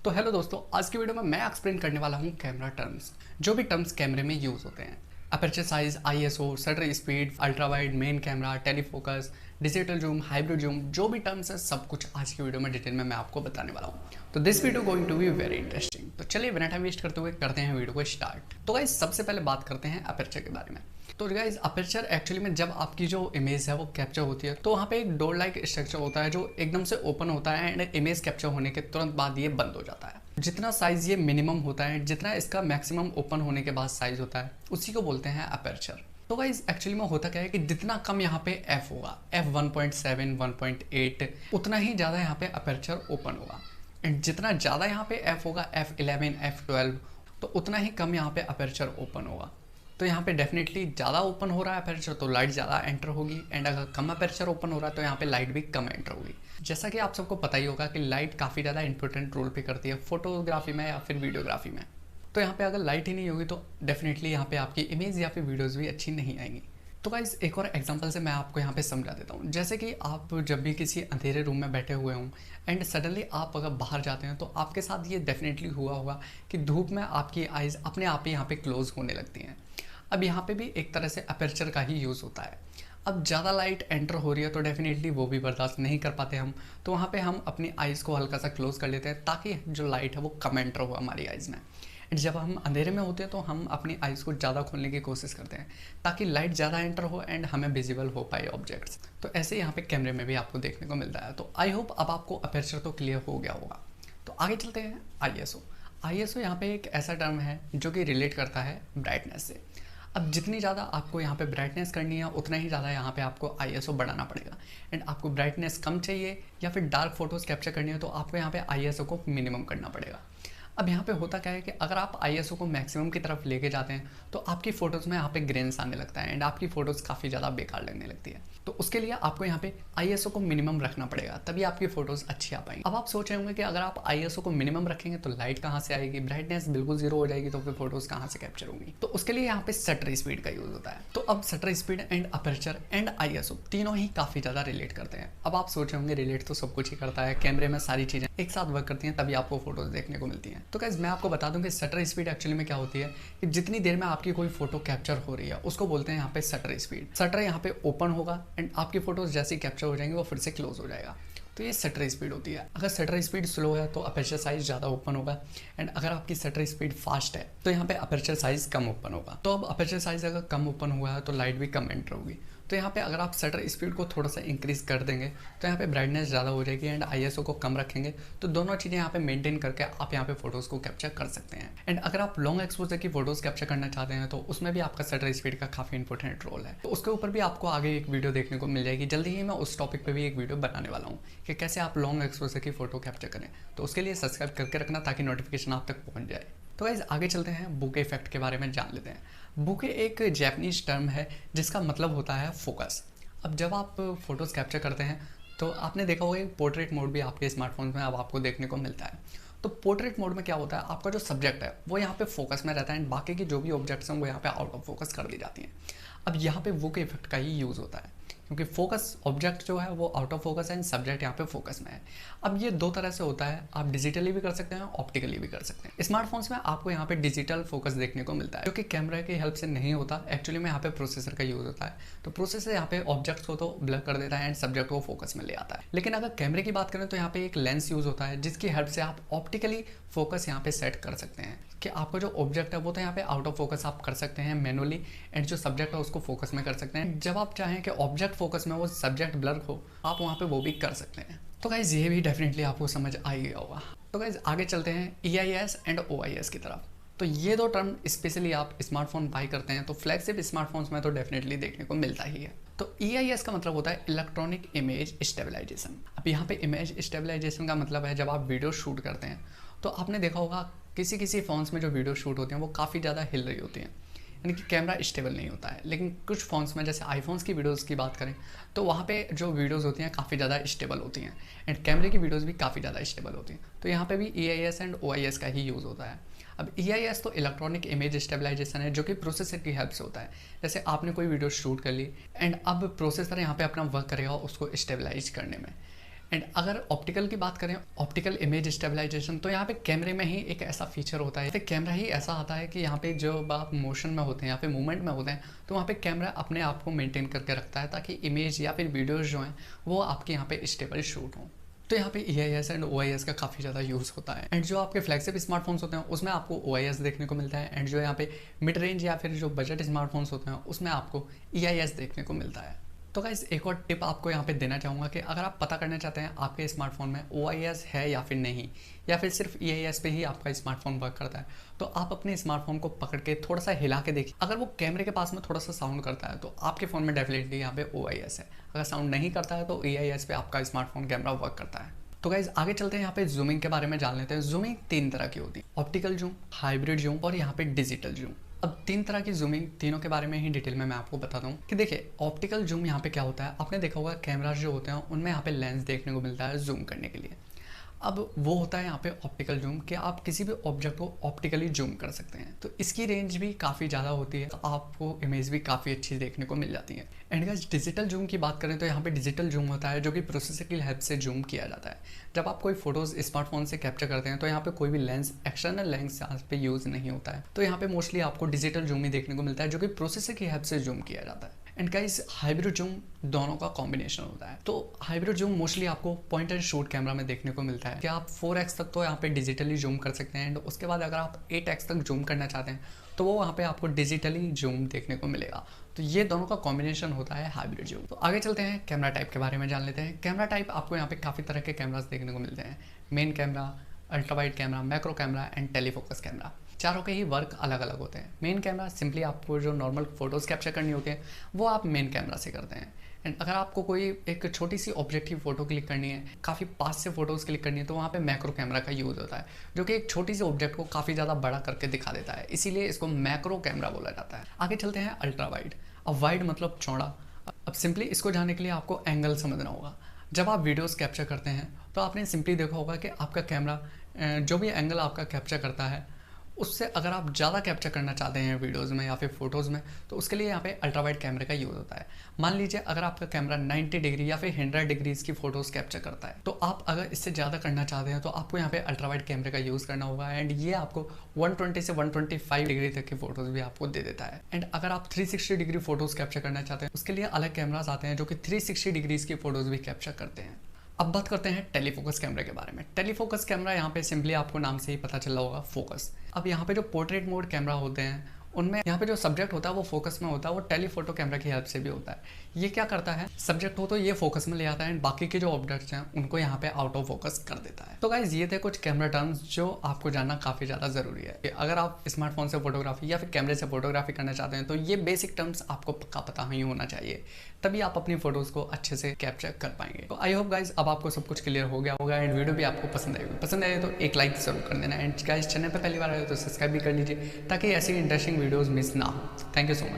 तो हेलो दोस्तों, आज की वीडियो में मैं एक्सप्लेन करने वाला हूँ कैमरा टर्म्स, जो भी टर्म्स कैमरे में यूज़ होते हैं। Aperture size, ISO, shutter speed, ultra wide, main camera, telefocus, digital zoom, hybrid zoom, जो भी टर्म्स है सब कुछ आज की वीडियो में डिटेल में मैं आपको बताने वाला हूँ। तो this video going to be very interesting. तो चलिए बिना टाइम वेस्ट करते हुए करते हैं वीडियो को स्टार्ट। तो गाइस सबसे पहले बात करते हैं अपर्चर के बारे में। तो गाइस अपर्चर एक्चुअली में जब आपकी जो इमेज है वो कैप्चर होती है तो वहाँ पे एक डोर लाइक स्ट्रक्चर होता है जो एकदम से ओपन होता है एंड इमेज कैप्चर होने के तुरंत बाद ये बंद हो जाता है। जितना साइज ये मिनिमम होता है, जितना इसका मैक्सिमम ओपन होने के बाद साइज होता है, उसी को बोलते हैं अपर्चर। तो गाइस एक्चुअली में होता क्या है कि जितना कम यहाँ पे f होगा, f 1.7, 1.8, उतना ही ज़्यादा यहाँ पे अपर्चर ओपन होगा। एंड जितना ज़्यादा यहाँ पे f होगा, f11, f12, तो उतना ही कम यहाँ पे अपर्चर ओपन होगा। तो यहाँ पे डेफिनेटली ज़्यादा ओपन हो रहा है अपर्चर तो लाइट ज़्यादा एंटर होगी, एंड अगर कम अपर्चर ओपन हो रहा है तो यहाँ पे लाइट भी कम एंटर होगी। जैसा कि आप सबको पता ही होगा कि लाइट काफ़ी ज़्यादा इंपॉर्टेंट रोल पे करती है फोटोग्राफी में या फिर वीडियोग्राफी में। तो यहाँ पे अगर लाइट ही नहीं होगी तो डेफिनेटली यहाँ पे आपकी इमेज या फिर वीडियोज़ भी अच्छी नहीं आएंगी। तो गाइस एक और एग्जांपल से मैं आपको यहाँ पे समझा देता हूँ। जैसे कि आप जब भी किसी अंधेरे रूम में बैठे हुए हों एंड सडनली आप अगर बाहर जाते हैं तो आपके साथ ये डेफिनेटली हुआ होगा कि धूप में आपकी आइज़ अपने आप ही यहाँ पे क्लोज होने लगती हैं। अब यहाँ पे भी एक तरह से अपर्चर का ही यूज़ होता है। अब ज़्यादा लाइट एंटर हो रही है तो डेफिनेटली वो भी बर्दाश्त नहीं कर पाते हम, तो वहाँ पे हम अपनी आइज़ को हल्का सा क्लोज कर लेते हैं ताकि जो लाइट है वो कम एंटर हो हमारी आइज़ में। एंड जब हम अंधेरे में होते हैं तो हम अपनी आइज़ को ज़्यादा खोलने की कोशिश करते हैं ताकि लाइट ज़्यादा एंटर हो एंड हमें विजिबल हो पाए ऑब्जेक्ट्स। तो ऐसे यहाँ पे कैमरे में भी आपको देखने को मिलता है। तो आई होप अब आपको अपर्चर तो क्लियर हो गया होगा। तो आगे चलते हैं आईएसओ। आईएसओ यहाँ पे एक ऐसा टर्म है जो कि रिलेट करता है ब्राइटनेस से। अब जितनी ज़्यादा आपको यहाँ पे ब्राइटनेस करनी है उतना ही ज़्यादा यहाँ पे आपको आईएसओ बढ़ाना पड़ेगा। एंड आपको ब्राइटनेस कम चाहिए या फिर डार्क फोटोज़ कैप्चर करनी है तो आपको यहाँ पे आईएसओ को मिनिमम करना पड़ेगा। अब यहाँ पे होता क्या है कि अगर आप आईएसओ को मैक्सिमम की तरफ लेके जाते हैं तो आपकी फ़ोटोज़ में यहाँ पे ग्रेन्स आने लगता है एंड आपकी फ़ोटोज़ काफ़ी ज़्यादा बेकार लगने लगती है। तो उसके लिए आपको यहाँ पे आईएसओ को मिनिमम रखना पड़ेगा, तभी आपकी फ़ोटोज़ अच्छी आ पाएंगी। अब आप सोच रहे होंगे कि अगर आप आईएसओ को मिनिमम रखेंगे तो लाइट कहाँ से आएगी, ब्राइटनेस बिल्कुल जीरो हो जाएगी, तो फिर फोटोज़ कहाँ से कैप्चर होंगी। तो उसके लिए यहाँ पे शटर स्पीड का यूज़ होता है। तो अब shutter speed and aperture and ISO तीनों ही काफ़ी ज़्यादा रिलेट करते हैं। अब आप सोच रहे होंगे रिलेट तो सब कुछ ही करता है, कैमरे में सारी चीज़ें एक साथ वर्क करती हैं तभी आपको फोटोज़ देखने को मिलती हैं। तो गाइस मैं आपको बता दूं कि शटर स्पीड एक्चुअली में क्या होती है कि जितनी देर में आपकी कोई फोटो कैप्चर हो रही है उसको बोलते हैं यहाँ पे शटर स्पीड। शटर यहाँ पे ओपन होगा एंड आपकी फोटोज जैसे ही कैप्चर हो जाएंगे वो फिर से क्लोज हो जाएगा। तो ये शटर स्पीड होती है। अगर शटर स्पीड स्लो है तो अपर्चर साइज ज़्यादा ओपन होगा एंड अगर आपकी शटर स्पीड फास्ट है तो यहाँ पे अपर्चर साइज कम ओपन होगा। तो अब अपर्चर साइज अगर कम ओपन हुआ है तो लाइट भी कम एंटर होगी। तो यहाँ पे अगर आप शटर स्पीड को थोड़ा सा इंक्रीज कर देंगे तो यहाँ पे ब्राइटनेस ज़्यादा हो जाएगी एंड आईएसओ को कम रखेंगे तो दोनों चीज़ें यहाँ पे मेंटेन करके आप यहाँ पे फोटोज़ को कैप्चर कर सकते हैं। एंड अगर आप लॉन्ग एक्सपोजर की फोटोज़ कैप्चर करना चाहते हैं तो उसमें भी आपका शटर स्पीड का काफ़ी इंपॉर्टेंट रोल है। तो उसके ऊपर भी आपको आगे एक वीडियो देखने को मिल जाएगी। जल्दी ही मैं उस टॉपिक पर भी एक वीडियो बनाने वाला हूँ कि कैसे आप लॉन्ग एक्सपोजर की फ़ोटो कैप्चर करें। तो उसके लिए सब्सक्राइब करके रखना ताकि नोटिफिकेशन आप तक पहुँच जाए। तो गाइस आगे चलते हैं, बुके इफेक्ट के बारे में जान लेते हैं। बुके एक जैपनीज टर्म है जिसका मतलब होता है फोकस। अब जब आप फोटोज़ कैप्चर करते हैं तो आपने देखा होगा एक पोर्ट्रेट मोड भी आपके स्मार्टफोन में अब आपको देखने को मिलता है। तो पोर्ट्रेट मोड में क्या होता है, आपका जो सब्जेक्ट है वो यहाँ पे फोकस में रहता है एंड बाकी की जो भी ऑब्जेक्ट्स हैं वो यहाँ पे आउट ऑफ फोकस कर दी जाती हैं। अब यहाँ पे बुके इफेक्ट का ही यूज़ होता है क्योंकि फोकस ऑब्जेक्ट जो है वो आउट ऑफ फोकस है एंड सब्जेक्ट यहाँ पे फोकस में है। अब ये दो तरह से होता है, आप डिजिटली भी कर सकते हैं, ऑप्टिकली भी कर सकते हैं। स्मार्टफोन्स में आपको यहाँ पे डिजिटल फोकस देखने को मिलता है जो कि कैमरा की हेल्प से नहीं होता। एक्चुअली में यहाँ पे प्रोसेसर का यूज़ होता है। तो प्रोसेसर यहाँ पे ऑब्जेक्ट्स को तो ब्लर कर देता है एंड सब्जेक्ट को फोकस में ले आता है। लेकिन अगर कैमरे की बात करें तो यहाँ पे एक लेंस यूज़ होता है जिसकी हेल्प से आप ऑप्टिकली फोकस यहाँ पे सेट कर सकते हैं कि आपका जो ऑब्जेक्ट है वो तो यहाँ पे आउट ऑफ फोकस आप कर सकते हैं मैनुअली एंड जो सब्जेक्ट है उसको फोकस में कर सकते हैं। जब आप चाहें कि ऑब्जेक्ट फोकस में वो सब्जेक्ट ब्लर हो आप वहाँ पे वो भी कर सकते हैं। तो गाइज ये भी डेफिनेटली आपको समझ आ ही गया होगा। तो गाइज आगे चलते हैं EIS एंड OIS की तरफ। तो ये दो टर्म स्पेशली आप स्मार्टफोन बाई करते हैं तो फ्लैगशिप स्मार्टफोन्स में तो डेफिनेटली देखने को मिलता ही है। तो EIS का मतलब होता है इलेक्ट्रॉनिक इमेज स्टेबलाइजेशन। अब यहाँ पे इमेज स्टेबलाइजेशन का मतलब है जब आप वीडियो शूट करते हैं तो आपने देखा होगा किसी किसी फ़ोन्स में जो वीडियो शूट होती हैं वो काफ़ी ज़्यादा हिल रही होती हैं, यानी कि कैमरा स्टेबल नहीं होता है। लेकिन कुछ फ़ोन्स में जैसे आईफोन्स की वीडियोस की बात करें तो वहाँ पे जो वीडियोस होती हैं काफ़ी ज़्यादा स्टेबल होती हैं एंड कैमरे की वीडियोस भी काफ़ी ज़्यादा स्टेबल होती हैं। तो यहाँ पे भी EIS एंड OIS का ही यूज़ होता है। अब EIS तो इलेक्ट्रॉनिक इमेज स्टेबलाइजेशन है जो कि प्रोसेसर की हेल्प से होता है। जैसे आपने कोई वीडियो शूट कर ली एंड अब प्रोसेसर यहाँ पे अपना वर्क करेगा उसको स्टेबलाइज करने में। एंड अगर ऑप्टिकल की बात करें, ऑप्टिकल इमेज स्टेबलाइजेशन, तो यहाँ पे कैमरे में ही एक ऐसा फीचर होता है, कैमरा ही ऐसा आता है कि यहाँ पे जब आप मोशन में होते हैं या फिर मूवमेंट में होते हैं तो वहाँ पे कैमरा अपने आप को मेंटेन करके रखता है ताकि इमेज या फिर वीडियोज जो हैं वो आपके यहाँ पे स्टेबल शूट हों। तो यहाँ पे EIS एंड OIS का काफ़ी ज़्यादा यूज़ होता है। एंड जो आपके फ्लैगशिप स्मार्टफोन्स होते हैं उसमें आपको OIS देखने को मिलता है, एंड जो यहाँ पे मिड रेंज या फिर जो बजट स्मार्टफोन्स होते हैं उसमें आपको EIS देखने को मिलता है। तो गाइस एक और टिप आपको यहाँ पे देना चाहूँगा कि अगर आप पता करना चाहते हैं आपके स्मार्टफोन में OIS है या फिर नहीं, या फिर सिर्फ EIS पे ही आपका स्मार्टफोन वर्क करता है, तो आप अपने स्मार्टफोन को पकड़ के थोड़ा सा हिला के देखिए। अगर वो कैमरे के पास में थोड़ा सा साउंड करता है तो आपके फ़ोन में डेफिनेटली यहाँ पे OIS है। अगर साउंड नहीं करता है तो EIS पे आपका स्मार्टफोन कैमरा वर्क करता है। तो गाइज आगे चलते हैं, यहाँ पे जूमिंग के बारे में जान लेते हैं। जूमिंग 3 तरह की होती है, ऑप्टिकल जूम, हाइब्रिड जूम और यहाँ पे डिजिटल जूम। अब 3 तरह की जूमिंग, तीनों के बारे में ही डिटेल में मैं आपको बताता हूँ कि देखिए ऑप्टिकल जूम यहाँ पे क्या होता है। आपने देखा होगा कैमराज जो होते हैं उनमें यहाँ पे लेंस देखने को मिलता है जूम करने के लिए। अब वो होता है यहाँ पे ऑप्टिकल जूम कि आप किसी भी ऑब्जेक्ट को ऑप्टिकली जूम कर सकते हैं, तो इसकी रेंज भी काफ़ी ज़्यादा होती है, तो आपको इमेज भी काफ़ी अच्छी देखने को मिल जाती है। एंड गाइस डिजिटल जूम की बात करें तो यहाँ पे डिजिटल जूम होता है जो कि प्रोसेसर की हेल्प से जूम किया जाता है। जब आप कोई फोटोज़ स्मार्टफोन से कैप्चर करते हैं तो यहाँ पे कोई भी लेंस, एक्सटर्नल लेंस यहाँ पे यूज़ नहीं होता है, तो यहाँ पे मोस्टली आपको डिजिटल जूम ही देखने को मिलता है जो कि प्रोसेसर की हेल्प से जूम किया जाता है। एंड गाइस हाइब्रिड जूम दोनों का कॉम्बिनेशन होता है। तो हाइब्रिड जूम मोस्टली आपको पॉइंट एंड शूट कैमरा में देखने को मिलता है कि आप 4x तक तो यहाँ पे डिजिटली जूम कर सकते हैं, एंड उसके बाद अगर आप 8x तक जूम करना चाहते हैं तो वो वहाँ पे आपको डिजिटली जूम देखने को मिलेगा। तो ये दोनों का कॉम्बिनेशन होता है हाइब्रिड जूम। तो आगे चलते हैं, कैमरा टाइप के बारे में जान लेते हैं। कैमरा टाइप आपको यहाँ पे काफ़ी तरह के कैमरास देखने को मिलते हैं, main camera, ultra wide camera, macro camera and telefocus camera. चारों के ही वर्क अलग अलग होते हैं। मेन कैमरा सिंपली आपको जो नॉर्मल फोटोज़ कैप्चर करनी होती है वो आप मेन कैमरा से करते हैं। एंड अगर आपको कोई एक छोटी सी ऑब्जेक्टिव फ़ोटो क्लिक करनी है, काफ़ी पास से फोटोज़ क्लिक करनी है, तो वहाँ पे मैक्रो कैमरा का यूज़ होता है जो कि एक छोटी सी ऑब्जेक्ट को काफ़ी ज़्यादा बड़ा करके दिखा देता है, इसीलिए इसको मैक्रो कैमरा बोला जाता है। आगे चलते हैं अल्ट्रा वाइड। अब वाइड मतलब चौड़ा। अब सिंपली इसको जानने के लिए आपको एंगल समझना होगा। जब आप वीडियोज़ कैप्चर करते हैं तो आपने सिंपली देखा होगा कि आपका कैमरा जो भी एंगल आपका कैप्चर करता है उससे अगर आप ज़्यादा कैप्चर करना चाहते हैं वीडियोज़ में या फिर फोटोज़ में, तो उसके लिए यहाँ पे अल्ट्रा वाइड कैमरे का यूज़ होता है। मान लीजिए अगर आपका कैमरा 90 डिग्री या फिर 100 डिग्रीज़ की फ़ोटोज़ कैप्चर करता है, तो आप अगर इससे ज़्यादा करना चाहते हैं तो आपको यहाँ पे अल्ट्रा वाइड कैमरे का यूज़ करना होगा, एंड ये आपको 120 से 125 डिग्री तक की फ़ोटोज़ भी आपको दे देता है। एंड अगर आप 360 डिग्री फ़ोटोज़ कैप्चर करना चाहते हैं उसके लिए अलग कैमराज आते हैं जो कि 360 डिग्रीज़ की फ़ोटोज़ भी कैप्चर करते हैं। अब बात करते हैं टेलीफोकस कैमरे के बारे में। टेलीफोकस कैमरा यहाँ पे सिंपली आपको नाम से ही पता चल रहा होगा, फोकस। अब यहाँ पे जो पोर्ट्रेट मोड कैमरा होते हैं उनमें यहाँ पे जो सब्जेक्ट होता है वो फोकस में होता है, वो टेलीफोटो कैमरा की हेल्प से भी होता है। ये क्या करता है, सब्जेक्ट हो तो ये फोकस में ले आता है एंड बाकी के जो ऑब्जेक्ट्स हैं उनको यहाँ पे आउट ऑफ फोकस कर देता है। तो गाइज ये थे कुछ कैमरा टर्म्स जो आपको जानना काफ़ी ज़्यादा ज़रूरी है कि अगर आप स्मार्टफोन से फोटोग्राफी या फिर कैमरे से फोटोग्राफी करना चाहते हैं तो ये बेसिक टर्म्स आपको पक्का पता ही होना चाहिए, तभी आप अपनी फोटोज़ को अच्छे से कैप्चर कर पाएंगे। तो आई होप गाइज अब आपको सब कुछ क्लियर हो गया होगा एंड वीडियो भी आपको पसंद आएगी तो एक लाइक जरूर कर देना, एंड गाइज चैनल पर पहली बार आए तो सब्सक्राइब भी कर लीजिए ताकि ऐसी इंटरेस्टिंग वीडियोज़ मिस ना हो। Thank you so much.